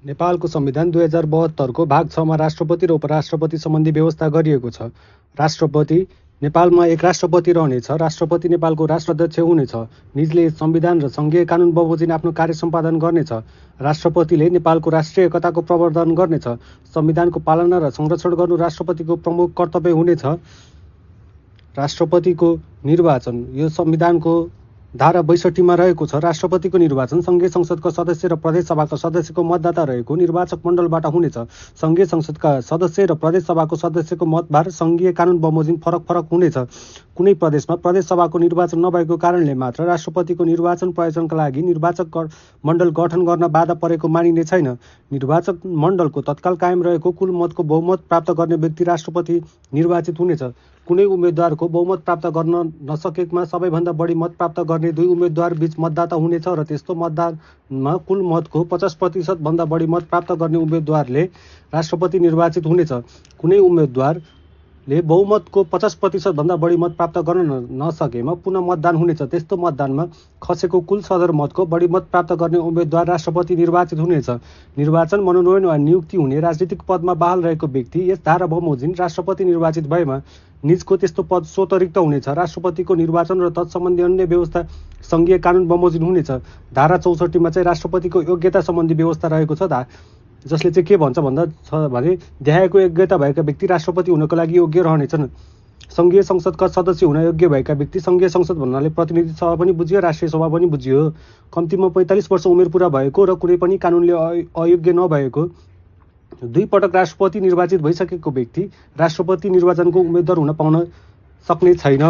नेपालको संविधान 2072 को भाग 6 मा राष्ट्रपति र उपराष्ट्रपति सम्बन्धी व्यवस्था गरिएको छ। राष्ट्रपति नेपालमा एक राष्ट्रपति रहनेछ। राष्ट्रपति नेपालको राष्ट्राध्यक्ष हुनेछ। निजले संविधान र सङ्घीय कानुन बमोजिम आफ्नो कार्य सम्पादन गर्नेछ। राष्ट्रपतिले नेपालको राष्ट्रिय एकताको प्रवर्धन गर्नेछ। संविधानको पालना र संरक्षण गर्नु राष्ट्रपतिको प्रमुख कर्तव्य हुनेछ। राष्ट्रपतिको निर्वाचन यो संविधानको धारा 62 मा रहेको छ। राष्ट्रपतिको निर्वाचन सङ्घीय संसदको सदस्य र प्रदेश सभाका सदस्यको मतदाता रहेको निर्वाचक मण्डलबाट हुनेछ। सङ्घीय संसदका सदस्य र प्रदेश सभाको सदस्यको मतभार सङ्घीय कानुन बमोजिम फरक फरक हुनेछ। कुनै प्रदेशमा प्रदेश सभाको निर्वाचन नभएको कारणले मात्र राष्ट्रपतिको निर्वाचन प्रयोजनका लागि निर्वाचक मण्डल गठन गर्न बाधा परेको मानिने छैन। निर्वाचक मण्डलको तत्काल कायम रहेको कुल मतको बहुमत प्राप्त गर्ने व्यक्ति राष्ट्रपति निर्वाचित हुनेछ। कुनै उम्मेद्वारको बहुमत प्राप्त गर्न नसकेमा सबैभन्दा बढी मत प्राप्त गर्ने दुई उम्मेद्वार बीच मतदाता हुनेछ र त्यस्तो मतदानमा कुल मतको 50% भन्दा बढी मत प्राप्त गर्ने उम्मेद्वारले राष्ट्रपति निर्वाचित हुनेछ। कुनै उम्मेद्वारले बहुमतको 50% भन्दा बढी मत प्राप्त गर्न नसकेमा पुनः मतदान हुनेछ। त्यस्तो मतदानमा खसेको कुल सदरमतको बढी मत प्राप्त गर्ने उम्मेद्वार राष्ट्रपति निर्वाचित हुनेछ। निर्वाचन, मनोनयन वा नियुक्ति हुने राजनीतिक पदमा बहाल रहेको व्यक्ति यस धारा बमोजिम राष्ट्रपति निर्वाचित भएमा निजको त्यस्तो पद स्वतः रिक्त हुनेछ। राष्ट्रपतिको निर्वाचन र तत्सम्बन्धी अन्य व्यवस्था सङ्घीय कानुन बमोजिम हुनेछ। धारा 64 मा चाहिँ राष्ट्रपतिको योग्यता सम्बन्धी व्यवस्था रहेको छ, जसले चाहिँ के भन्छ भन्दा छ भने देखाएको योग्यता भएका व्यक्ति राष्ट्रपति हुनको लागि योग्य रहनेछन्। सङ्घीय संसदका सदस्य हुन योग्य भएका व्यक्ति, सङ्घीय संसद भन्नाले प्रतिनिधि सभा पनि बुझियो, राष्ट्रिय सभा पनि बुझियो, कम्तीमा 45 वर्ष उमेर पुरा भएको र कुनै पनि कानुनले अयोग्य नभएको, 2 पटक राष्ट्रपति निर्वाचित भइसकेको व्यक्ति राष्ट्रपति निर्वाचनको उम्मेद्वार हुन पाउन सक्ने छैन।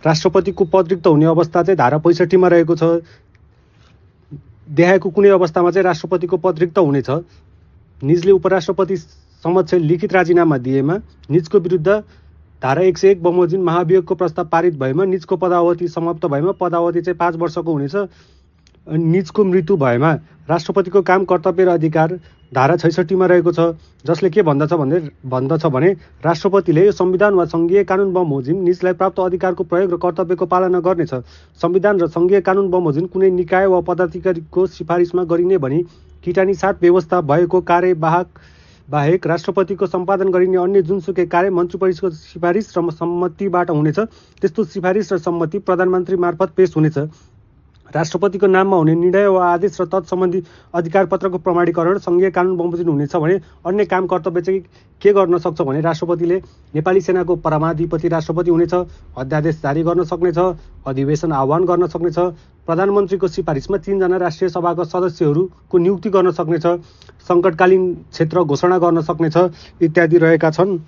राष्ट्रपतिको पद रिक्त हुने अवस्था चाहिँ धारा 65 मा रहेको छ। देखाएको कुनै अवस्थामा चाहिँ राष्ट्रपतिको पद रिक्त हुनेछ। निजले उपराष्ट्रपति समक्ष लिखित राजीनामा दिएमा, निजको विरुद्ध धारा 101 बमोजिम महाभियोगको प्रस्ताव पारित भएमा, निजको पदावधि समाप्त भएमा, पदावधि चाहिँ 5 वर्षको हुनेछ। निजको मृत्यु भएमा राष्ट्रपतिको काम, कर्तव्य र अधिकार धारा 66 मा रहेको छ, जसले के भन्दछ भने राष्ट्रपतिले यो संविधान वा सङ्घीय कानुन बमोजिम निजलाई प्राप्त अधिकारको प्रयोग र कर्तव्यको पालना गर्नेछ। संविधान र सङ्घीय कानुन बमोजिम कुनै निकाय वा पदाधिकारीको सिफारिसमा गरिने भनी किटानी साथ व्यवस्था भएको कार्य बाहेक राष्ट्रपतिको सम्पादन गरिने अन्य जुनसुकै कार्य मन्त्री परिषदको सिफारिस र सम्मतिबाट हुनेछ। त्यस्तो सिफारिस र सम्मति प्रधानमन्त्री मार्फत पेश हुनेछ। राष्ट्रपतिको नाममा हुने निर्णय वा आदेश र तत्सम्बन्धी अधिकार पत्रको प्रमाणीकरण सङ्घीय कानुन बमोजिम हुनेछ भने अन्य काम कर्तव्य चाहिँ के गर्न सक्छ भने राष्ट्रपतिले नेपाली सेनाको परमाधिपति राष्ट्रपति हुनेछ, अध्यादेश जारी गर्न सक्नेछ, अधिवेशन आह्वान गर्न सक्नेछ, प्रधानमन्त्रीको सिफारिसमा 3 जना राष्ट्रिय सभाका सदस्यहरूको नियुक्ति गर्न सक्नेछ, सङ्कटकालीन क्षेत्र घोषणा गर्न सक्नेछ इत्यादि रहेका छन्।